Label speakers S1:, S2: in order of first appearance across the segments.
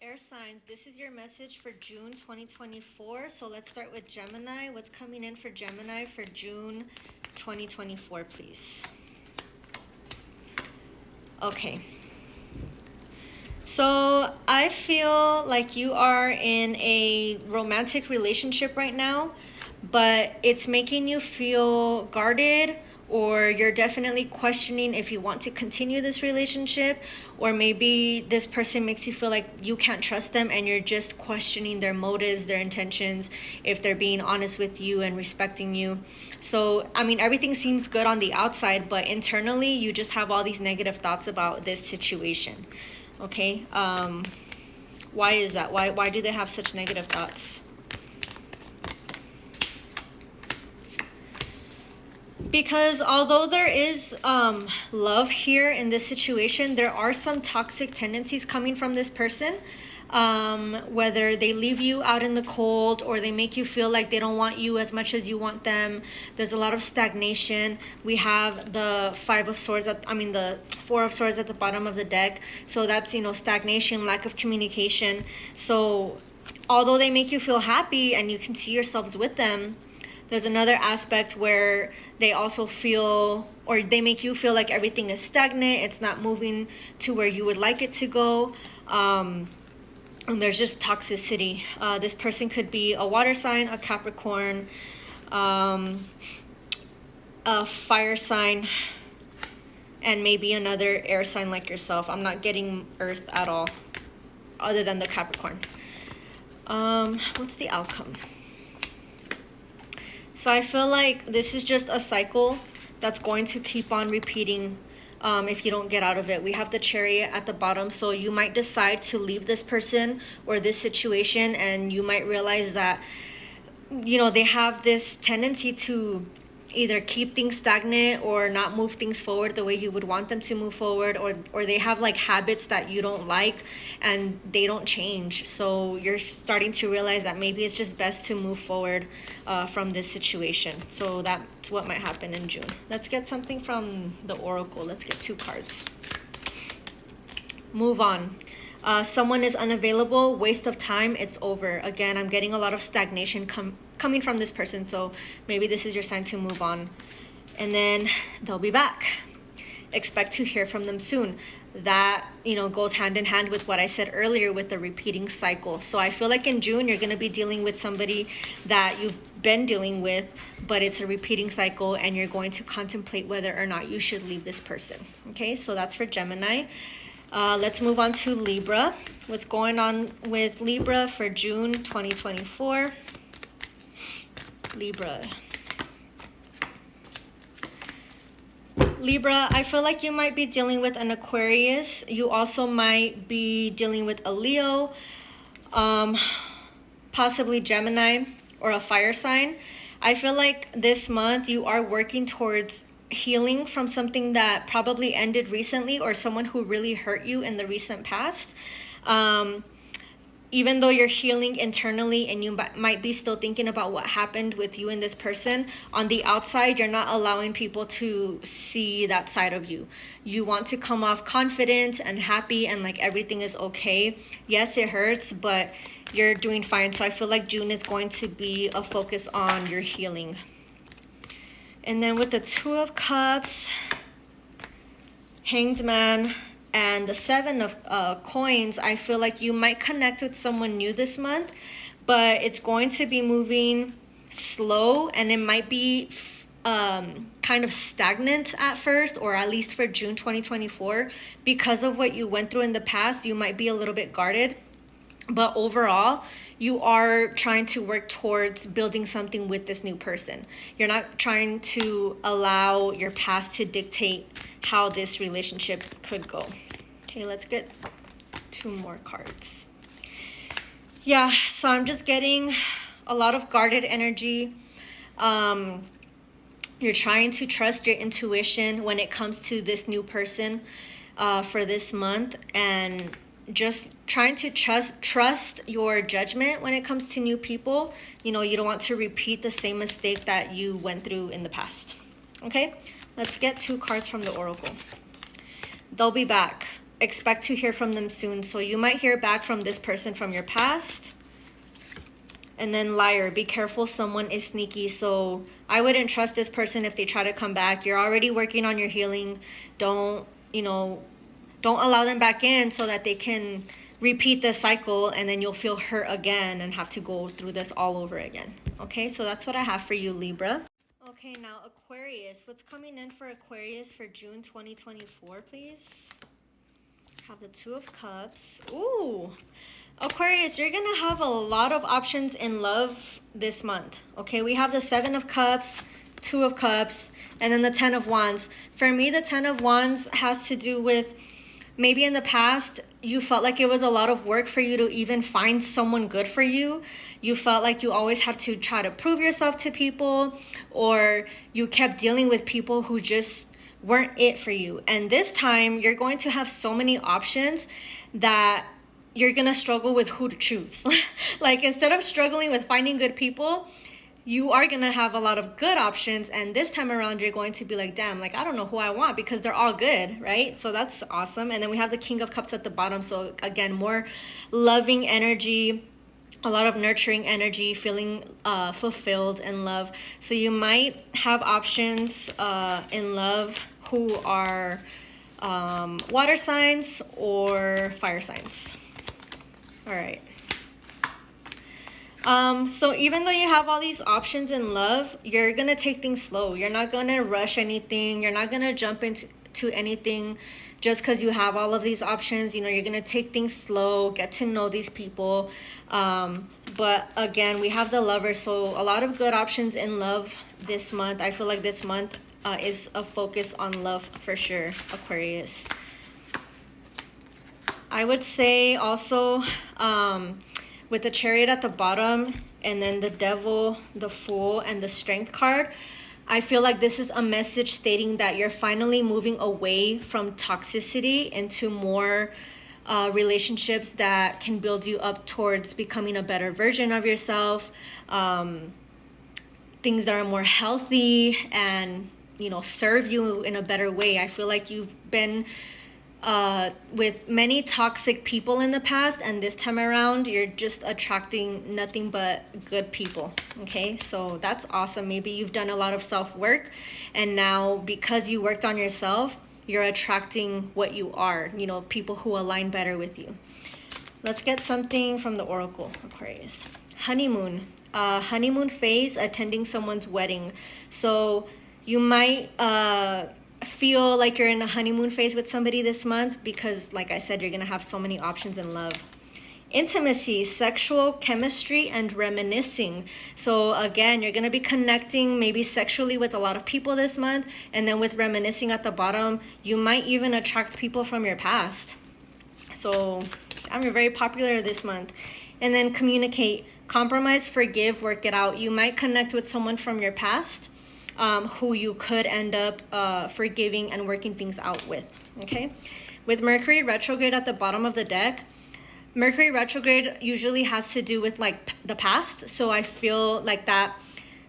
S1: air signs, this is your message for June 2024. So let's start with Gemini. What's coming in for Gemini for June 2024, please? Okay. So I feel like you are in a romantic relationship right now, but it's making you feel guarded, or you're definitely questioning if you want to continue this relationship, or maybe this person makes you feel like you can't trust them and you're just questioning their motives, their intentions, if they're being honest with you and respecting you. So, I mean, everything seems good on the outside, but internally you just have all these negative thoughts about this situation. Okay, why is that? Why do they have such negative thoughts? Because although there is love here in this situation, there are some toxic tendencies coming from this person. Whether they leave you out in the cold or they make you feel like they don't want you as much as you want them. There's a lot of stagnation. We have the the Four of Swords at the bottom of the deck. So that's, stagnation, lack of communication. So although they make you feel happy and you can see yourselves with them, there's another aspect where they also feel, or they make you feel like everything is stagnant. It's not moving to where you would like it to go. And there's just toxicity. This person could be a water sign, a Capricorn, a fire sign, and maybe another air sign like yourself. I'm not getting Earth at all, other than the Capricorn. What's the outcome? So I feel like this is just a cycle that's going to keep on repeating if you don't get out of it. We have the Chariot at the bottom, so you might decide to leave this person or this situation, and you might realize that, they have this tendency to either keep things stagnant or not move things forward the way you would want them to move forward, or they have like habits that you don't like and they don't change. So you're starting to realize that maybe it's just best to move forward from this situation. So that's what might happen in June. Let's get something from the Oracle. Let's get 2 cards. Move on. Someone is unavailable, waste of time, it's over. Again, I'm getting a lot of stagnation coming from this person, so maybe this is your sign to move on. And then they'll be back. Expect to hear from them soon. That, goes hand in hand with what I said earlier with the repeating cycle. So I feel like in June, you're going to be dealing with somebody that you've been dealing with, but it's a repeating cycle, and you're going to contemplate whether or not you should leave this person. Okay, so that's for Gemini. Let's move on to Libra. What's going on with Libra for June 2024? Libra, I feel like you might be dealing with an Aquarius. You also might be dealing with a Leo, possibly Gemini, or a fire sign. I feel like this month you are working towards healing from something that probably ended recently, or someone who really hurt you in the recent past. Even though you're healing internally and you might be still thinking about what happened with you and this person, on the outside, you're not allowing people to see that side of you. You want to come off confident and happy and like everything is okay. Yes, it hurts, but you're doing fine. So I feel like June is going to be a focus on your healing. And then with the 2 of Cups, Hanged Man, and the 7 of Coins, I feel like you might connect with someone new this month, but it's going to be moving slow, and it might be kind of stagnant at first, or at least for June 2024. Because of what you went through in the past, you might be a little bit guarded. But overall, you are trying to work towards building something with this new person. You're not trying to allow your past to dictate how this relationship could go. Okay, let's get 2 more cards. Yeah, so I'm just getting a lot of guarded energy. You're trying to trust your intuition when it comes to this new person for this month, and just trying to trust your judgment when it comes to new people. You don't want to repeat the same mistake that you went through in the past. Okay, let's get 2 cards from the Oracle. They'll be back. expect to hear from them soon. So you might hear back from this person from your past. And then liar, be careful, someone is sneaky. So I wouldn't trust this person if they try to come back. You're already working on your healing. Don't allow them back in so that they can repeat the cycle, and then you'll feel hurt again and have to go through this all over again. Okay, so that's what I have for you, Libra. Okay, now Aquarius. What's coming in for Aquarius for June 2024, please? Have the Two of Cups. Ooh. Aquarius, you're going to have a lot of options in love this month. Okay, we have the Seven of Cups, Two of Cups, and then the Ten of Wands. For me, the Ten of Wands has to do with maybe in the past, you felt like it was a lot of work for you to even find someone good for you. You felt like you always had to try to prove yourself to people, or you kept dealing with people who just weren't it for you. And this time, you're going to have so many options that you're going to struggle with who to choose. Like, instead of struggling with finding good people, you are going to have a lot of good options. And this time around, you're going to be like, damn, like, I don't know who I want, because they're all good, right? So that's awesome. And then we have the King of Cups at the bottom. So again, more loving energy, a lot of nurturing energy, feeling fulfilled in love. So you might have options in love who are water signs or fire signs. All right. So even though you have all these options in love, you're going to take things slow. You're not going to rush anything. You're not going to jump into anything just because you have all of these options. You know, you're going to take things slow, get to know these people. But again, we have the Lover. So a lot of good options in love this month. I feel like this month is a focus on love for sure, Aquarius. I would say also with the Chariot at the bottom and then the Devil, the Fool, and the Strength card, I feel like this is a message stating that you're finally moving away from toxicity into more relationships that can build you up towards becoming a better version of yourself, things that are more healthy and, you know, serve you in a better way. I feel like you've been with many toxic people in the past, and this time around you're just attracting nothing but good people. Okay, so that's awesome. Maybe you've done a lot of self-work, and now because you worked on yourself, you're attracting what you are, you know, people who align better with you. Let's get something from the Oracle, Aquarius. Honeymoon. Honeymoon phase, attending someone's wedding. So you might feel like you're in a honeymoon phase with somebody this month because, like I said, you're going to have so many options in love. Intimacy, sexual chemistry, and reminiscing. So again, you're going to be connecting maybe sexually with a lot of people this month. And then with reminiscing at the bottom, you might even attract people from your past. So I'm very popular this month. And then communicate, compromise, forgive, work it out. You might connect with someone from your past who you could end up forgiving and working things out with, okay? With Mercury retrograde at the bottom of the deck, Mercury retrograde usually has to do with like the past. So I feel like that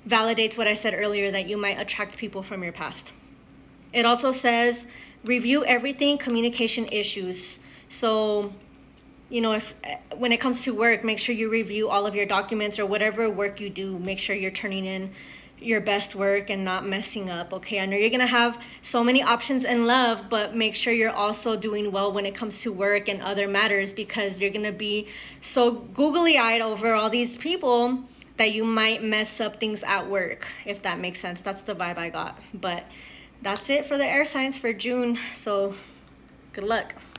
S1: validates what I said earlier, that you might attract people from your past. It also says review everything, communication issues. So, you know, if when it comes to work, make sure you review all of your documents or whatever work you do. Make sure you're turning in your best work and not messing up. Okay, I know you're gonna have so many options in love, but make sure you're also doing well when it comes to work and other matters, because you're gonna be so googly-eyed over all these people that you might mess up things at work, if that makes sense. That's the vibe I got. But that's it for the air signs for June, so good luck.